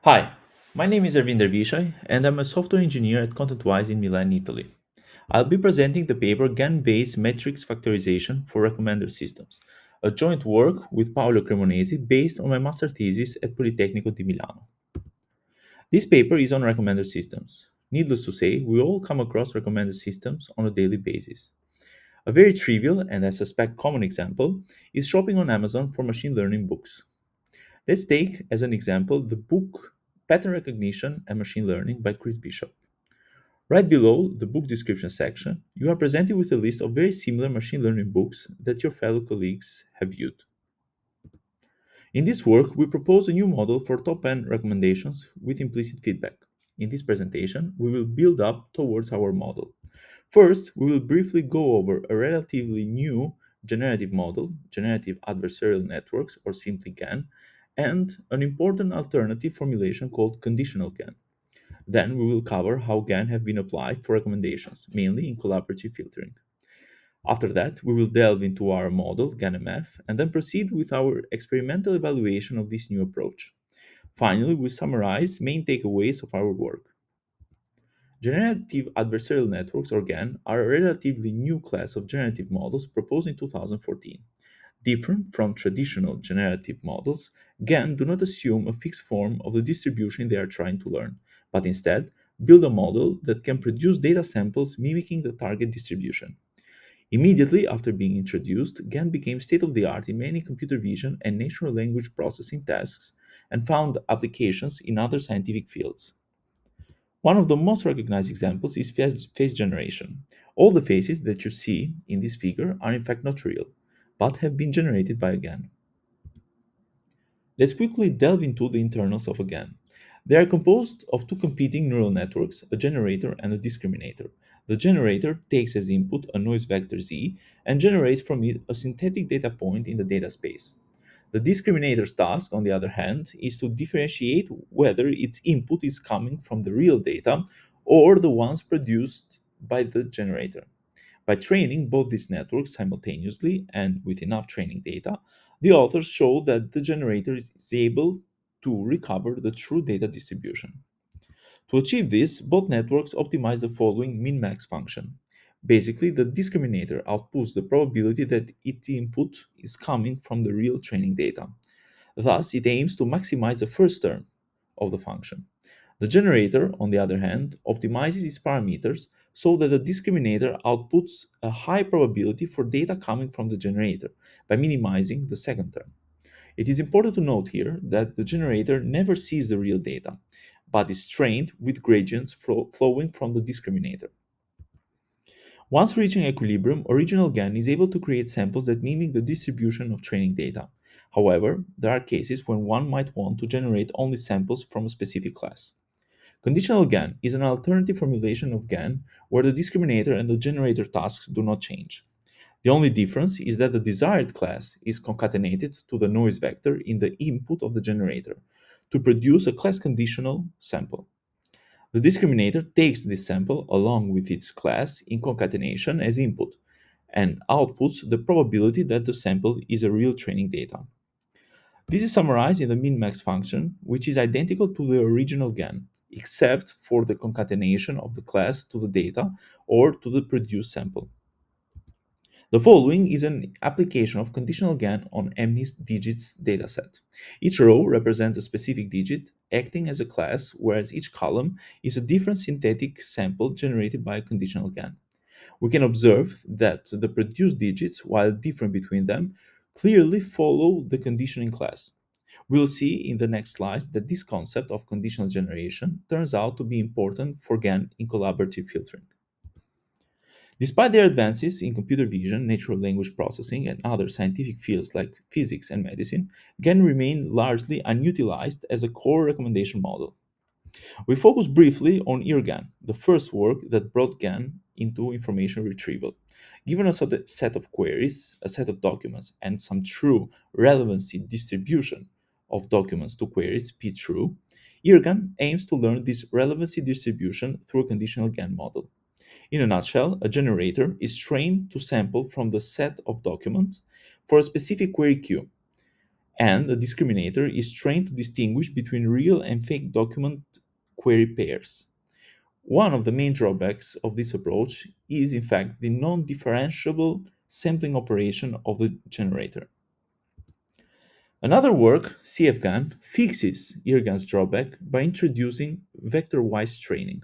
Hi, my name is Arvinder Vishai, and I'm a software engineer at ContentWise in Milan, Italy. I'll be presenting the paper GAN-based metrics factorization for recommender systems, a joint work with Paolo Cremonesi based on my master thesis at Politecnico di Milano. This paper is on recommender systems. Needless to say, we all come across recommender systems on a daily basis. A very trivial and I suspect common example is shopping on Amazon for machine learning books. Let's take as an example the book Pattern Recognition and Machine Learning by Chris Bishop. Right below the book description section, you are presented with a list of very similar machine learning books that your fellow colleagues have viewed. In this work, we propose a new model for top end recommendations with implicit feedback. In this presentation, we will build up towards our model. First, we will briefly go over a relatively new generative model, generative adversarial networks, or simply GAN, and an important alternative formulation called conditional GAN. Then we will cover how GAN have been applied for recommendations, mainly in collaborative filtering. After that, we will delve into our model, GAN-MF, and then proceed with our experimental evaluation of this new approach. Finally, we summarize main takeaways of our work. Generative adversarial networks, or GAN, are a relatively new class of generative models proposed in 2014. Different from traditional generative models, GAN do not assume a fixed form of the distribution they are trying to learn, but instead build a model that can produce data samples mimicking the target distribution. Immediately after being introduced, GAN became state of the art in many computer vision and natural language processing tasks and found applications in other scientific fields. One of the most recognized examples is face generation. All the faces that you see in this figure are in fact not real, but have been generated by a GAN. Let's quickly delve into the internals of a GAN. They are composed of two competing neural networks, a generator and a discriminator. The generator takes as input a noise vector Z and generates from it a synthetic data point in the data space. The discriminator's task, on the other hand, is to differentiate whether its input is coming from the real data or the ones produced by the generator. By training both these networks simultaneously and with enough training data, the authors show that the generator is able to recover the true data distribution. To achieve this, both networks optimize the following min-max function. Basically, the discriminator outputs the probability that its input is coming from the real training data. Thus, it aims to maximize the first term of the function. The generator, on the other hand, optimizes its parameters so that the discriminator outputs a high probability for data coming from the generator by minimizing the second term. It is important to note here that the generator never sees the real data, but is trained with gradients flowing from the discriminator. Once reaching equilibrium, original GAN is able to create samples that mimic the distribution of training data. However, there are cases when one might want to generate only samples from a specific class. Conditional GAN is an alternative formulation of GAN where the discriminator and the generator tasks do not change. The only difference is that the desired class is concatenated to the noise vector in the input of the generator to produce a class conditional sample. The discriminator takes this sample along with its class in concatenation as input and outputs the probability that the sample is a real training data. This is summarized in the min-max function, which is identical to the original GAN, except for the concatenation of the class to the data or to the produced sample. The following is an application of conditional GAN on MNIST digits dataset. Each row represents a specific digit acting as a class, whereas each column is a different synthetic sample generated by a conditional GAN. We can observe that the produced digits, while different between them, clearly follow the conditioning class. We'll see in the next slides that this concept of conditional generation turns out to be important for GAN in collaborative filtering. Despite their advances in computer vision, natural language processing, and other scientific fields like physics and medicine, GAN remain largely unutilized as a core recommendation model. We focus briefly on EarGAN, the first work that brought GAN into information retrieval. Given a set of queries, a set of documents, and some true relevancy distribution of documents to queries, P true, EarGAN aims to learn this relevancy distribution through a conditional GAN model. In a nutshell, a generator is trained to sample from the set of documents for a specific query queue, and the discriminator is trained to distinguish between real and fake document query pairs. One of the main drawbacks of this approach is, in fact, the non differentiable sampling operation of the generator. Another work, CFGAN, fixes IRGAN's drawback by introducing vector-wise training.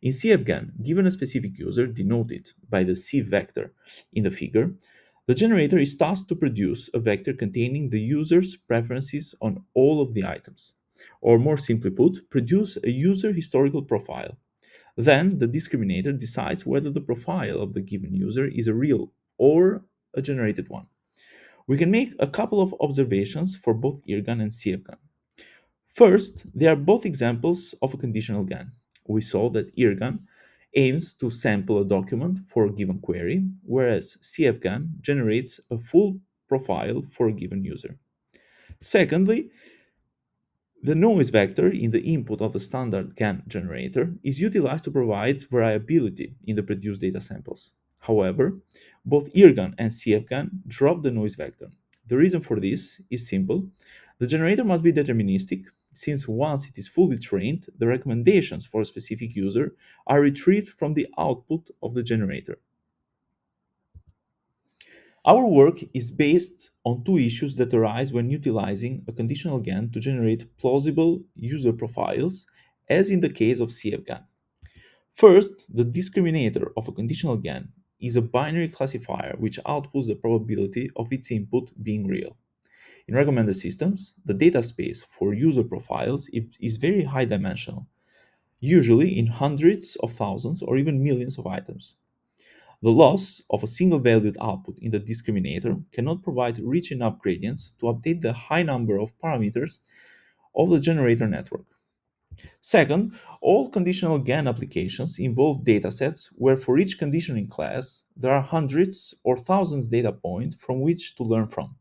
In CFGAN, given a specific user denoted by the C vector in the figure, the generator is tasked to produce a vector containing the user's preferences on all of the items. Or more simply put, produce a user historical profile. Then the discriminator decides whether the profile of the given user is a real or a generated one. We can make a couple of observations for both IRGAN and CFGAN. First, they are both examples of a conditional GAN. We saw that IRGAN aims to sample a document for a given query, whereas CFGAN generates a full profile for a given user. Secondly, the noise vector in the input of the standard GAN generator is utilized to provide variability in the produced data samples. However, both IRGAN and CFGAN drop the noise vector. The reason for this is simple. The generator must be deterministic, since once it is fully trained, the recommendations for a specific user are retrieved from the output of the generator. Our work is based on two issues that arise when utilizing a conditional GAN to generate plausible user profiles, as in the case of CFGAN. First, the discriminator of a conditional GAN is a binary classifier which outputs the probability of its input being real. In recommender systems, the data space for user profiles is very high dimensional, usually in hundreds of thousands or even millions of items. The loss of a single valued output in the discriminator cannot provide rich enough gradients to update the high number of parameters of the generator network. Second, all conditional GAN applications involve datasets where for each conditioning class there are hundreds or thousands data points from which to learn from.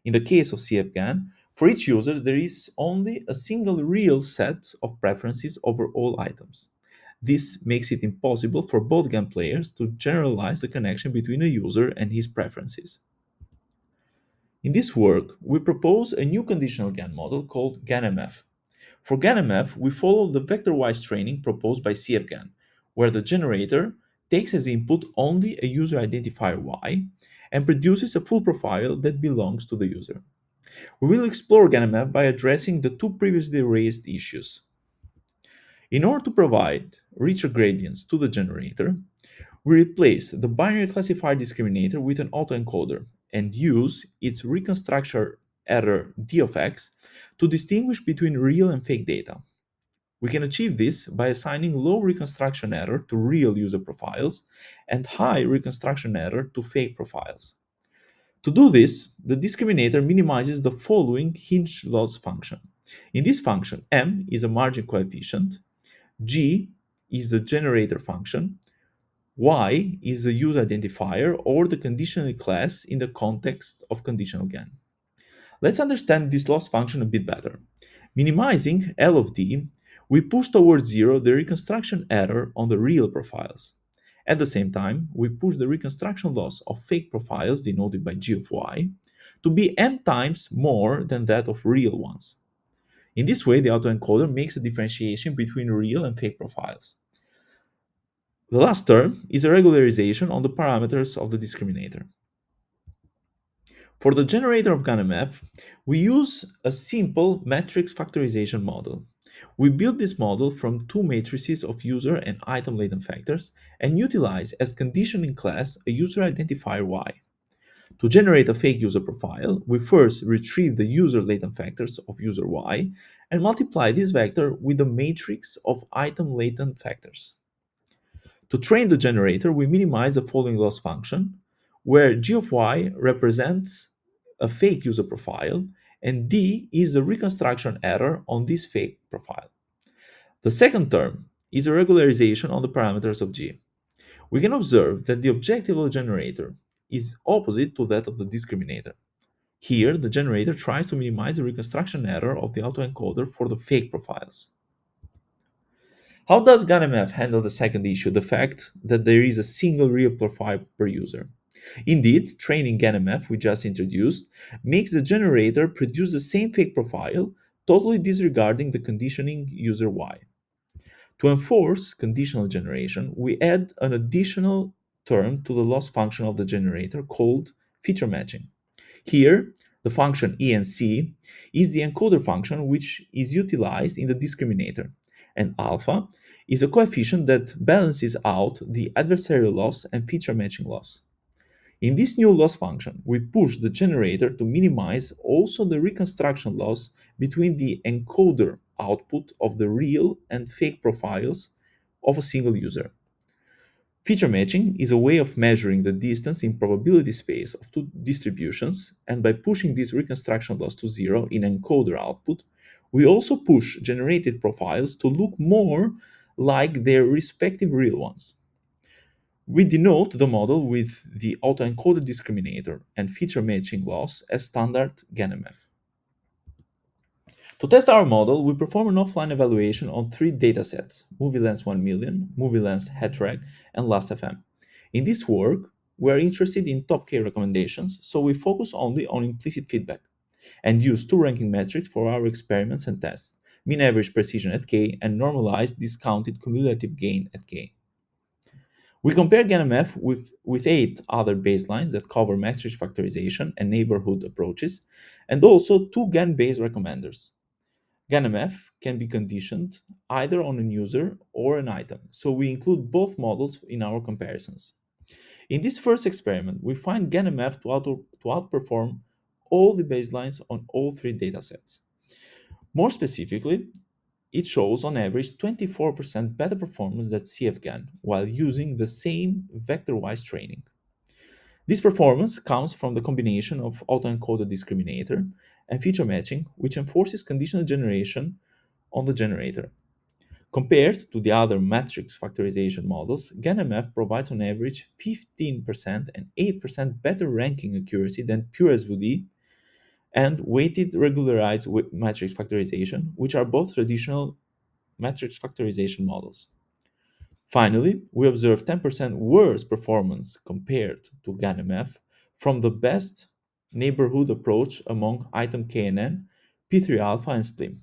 In the case of CFGAN, for each user there is only a single real set of preferences over all items. This makes it impossible for both GAN players to generalize the connection between a user and his preferences. In this work, we propose a new conditional GAN model called GAN-MF. For GAN-MF, we follow the vector-wise training proposed by CFGAN, where the generator takes as input only a user identifier Y and produces a full profile that belongs to the user. We will explore GAN-MF by addressing the two previously raised issues. In order to provide richer gradients to the generator, we replace the binary classifier discriminator with an autoencoder and use its reconstruction error d of x to distinguish between real and fake data. We can achieve this by assigning low reconstruction error to real user profiles and high reconstruction error to fake profiles. To do this, the discriminator minimizes the following hinge loss function. In this function, m is a margin coefficient, g is the generator function, y is the user identifier or the conditional class in the context of conditional GAN. Let's understand this loss function a bit better. Minimizing L of d, we push towards zero the reconstruction error on the real profiles. At the same time, we push the reconstruction loss of fake profiles, denoted by g of y, to be m times more than that of real ones. In this way, the autoencoder makes a differentiation between real and fake profiles. The last term is a regularization on the parameters of the discriminator. For the generator of GAN-MF, we use a simple matrix factorization model. We build this model from two matrices of user and item latent factors and utilize as conditioning class a user identifier Y. To generate a fake user profile, we first retrieve the user latent factors of user Y and multiply this vector with the matrix of item latent factors. To train the generator, we minimize the following loss function, where g of y represents a fake user profile and d is the reconstruction error on this fake profile. The second term is a regularization on the parameters of g. We can observe that the objective of the generator is opposite to that of the discriminator. Here, the generator tries to minimize the reconstruction error of the autoencoder for the fake profiles. How does GAN-MF handle the second issue, the fact that there is a single real profile per user? Indeed, training GAN-MF we just introduced makes the generator produce the same fake profile, totally disregarding the conditioning user Y. To enforce conditional generation, we add an additional term to the loss function of the generator called feature matching. Here, the function ENC is the encoder function which is utilized in the discriminator, and alpha is a coefficient that balances out the adversarial loss and feature matching loss. In this new loss function, we push the generator to minimize also the reconstruction loss between the encoder output of the real and fake profiles of a single user. Feature matching is a way of measuring the distance in probability space of two distributions, and by pushing this reconstruction loss to zero in encoder output, we also push generated profiles to look more like their respective real ones. We denote the model with the autoencoder discriminator and feature matching loss as standard GAN-MF. To test our model, we perform an offline evaluation on three datasets: MovieLens 1 million, MovieLens HeadTrack, and Last.fm. In this work, we are interested in top K recommendations, so we focus only on implicit feedback and use two ranking metrics for our experiments and tests: mean average precision at K and normalized discounted cumulative gain at K. We compare GAN-MF with eight other baselines that cover matrix factorization and neighborhood approaches, and also two GAN-based recommenders. GAN-MF can be conditioned either on a user or an item, so we include both models in our comparisons. In this first experiment, we find GAN-MF to outperform all the baselines on all three datasets. More specifically, it shows on average 24% better performance than CFGAN while using the same vector-wise training. This performance comes from the combination of autoencoder discriminator and feature matching, which enforces conditional generation on the generator. Compared to the other matrix factorization models, GAN-MF provides on average 15% and 8% better ranking accuracy than pure SVD and weighted regularized matrix factorization, which are both traditional matrix factorization models. Finally, we observe 10% worse performance compared to GAN-MF from the best neighborhood approach among item KNN, P3 alpha, and SLIM.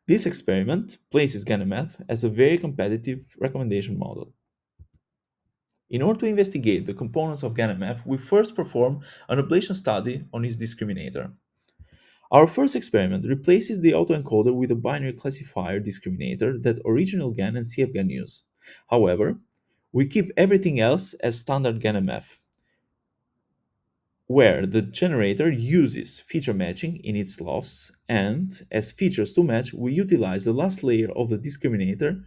This experiment places GAN-MF as a very competitive recommendation model. In order to investigate the components of GAN-MF, we first perform an ablation study on its discriminator. Our first experiment replaces the autoencoder with a binary classifier discriminator that original GAN and CFGAN use. However, we keep everything else as standard GAN-MF, where the generator uses feature matching in its loss, and as features to match, we utilize the last layer of the discriminator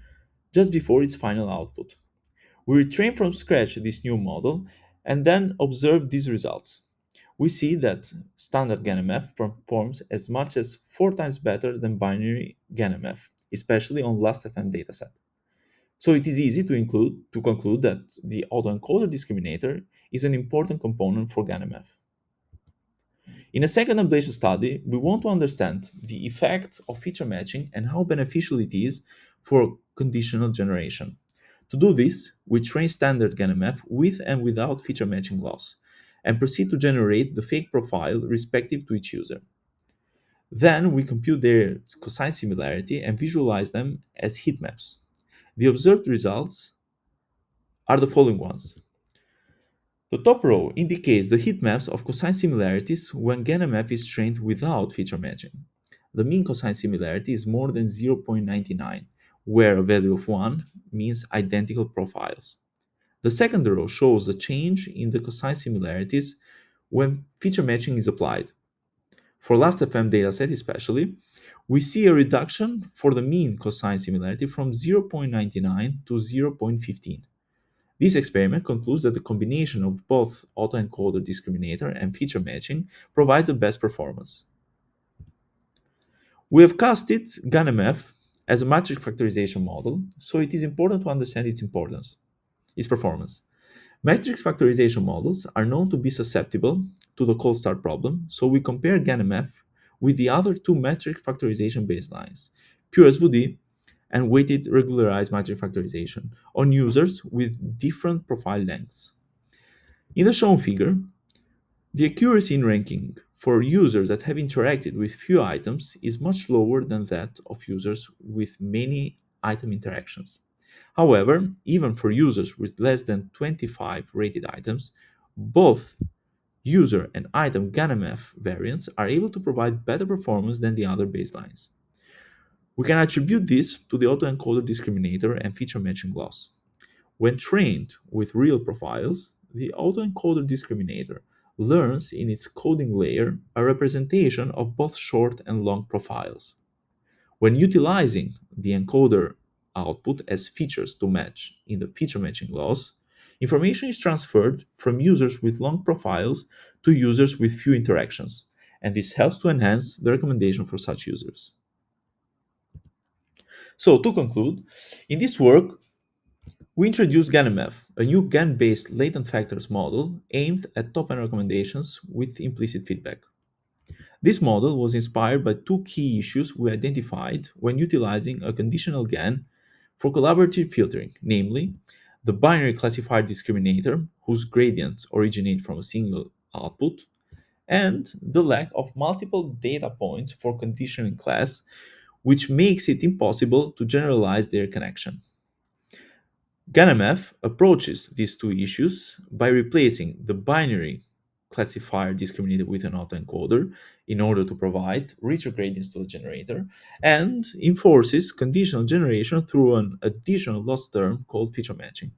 just before its final output. We retrain from scratch this new model and then observe these results. We see that standard GAN-MF performs as much as 4 times better than binary GAN-MF, especially on Last.fm dataset. So it is easy to conclude that the autoencoder discriminator is an important component for GAN-MF. In a second ablation study, we want to understand the effect of feature matching and how beneficial it is for conditional generation. To do this, we train standard GAN-MF with and without feature matching loss, and proceed to generate the fake profile respective to each user. Then we compute their cosine similarity and visualize them as heat maps. The observed results are the following ones. The top row indicates the heat maps of cosine similarities when GAN-MF is trained without feature matching. The mean cosine similarity is more than 0.99, where a value of 1 means identical profiles. The second row shows the change in the cosine similarities when feature matching is applied. For Last.fm dataset especially, we see a reduction for the mean cosine similarity from 0.99 to 0.15. This experiment concludes that the combination of both autoencoder discriminator and feature matching provides the best performance. We have casted GAN-MF as a matrix factorization model, so it is important to understand its performance. Matrix factorization models are known to be susceptible to the cold start problem, so we compare GAN-MF with the other two matrix factorization baselines, pure SVD and weighted regularized matrix factorization, on users with different profile lengths. In the shown figure, the accuracy in ranking for users that have interacted with few items is much lower than that of users with many item interactions. However, even for users with less than 25 rated items, both user and item GAN-MF variants are able to provide better performance than the other baselines. We can attribute this to the autoencoder discriminator and feature matching loss. When trained with real profiles, the autoencoder discriminator learns in its coding layer a representation of both short and long profiles. When utilizing the encoder output as features to match in the feature matching loss, information is transferred from users with long profiles to users with few interactions, and this helps to enhance the recommendation for such users. So, to conclude, in this work, we introduced GAN-MF, a new GAN-based latent factors model aimed at top-end recommendations with implicit feedback. This model was inspired by two key issues we identified when utilizing a conditional GAN for collaborative filtering, namely, the binary classifier discriminator, whose gradients originate from a single output, and the lack of multiple data points for conditioning class, which makes it impossible to generalize their connection. GAN-MF approaches these two issues by replacing the binary classifier discriminator with an autoencoder in order to provide richer gradients to the generator, and enforces conditional generation through an additional loss term called feature matching.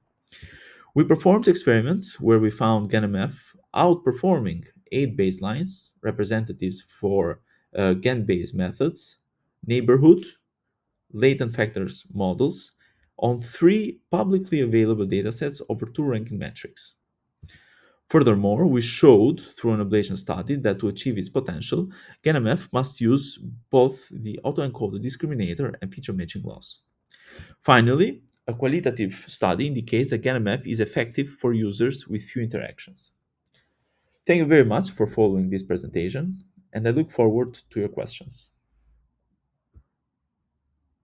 We performed experiments where we found GAN-MF outperforming 8 baselines, representatives for GAN-based methods, neighborhood, latent factors models on three publicly available datasets over two ranking metrics. Furthermore, we showed through an ablation study that to achieve its potential, GAN-MF must use both the autoencoder discriminator and feature matching loss. Finally, a qualitative study indicates that GAN-MF is effective for users with few interactions. Thank you very much for following this presentation, and I look forward to your questions.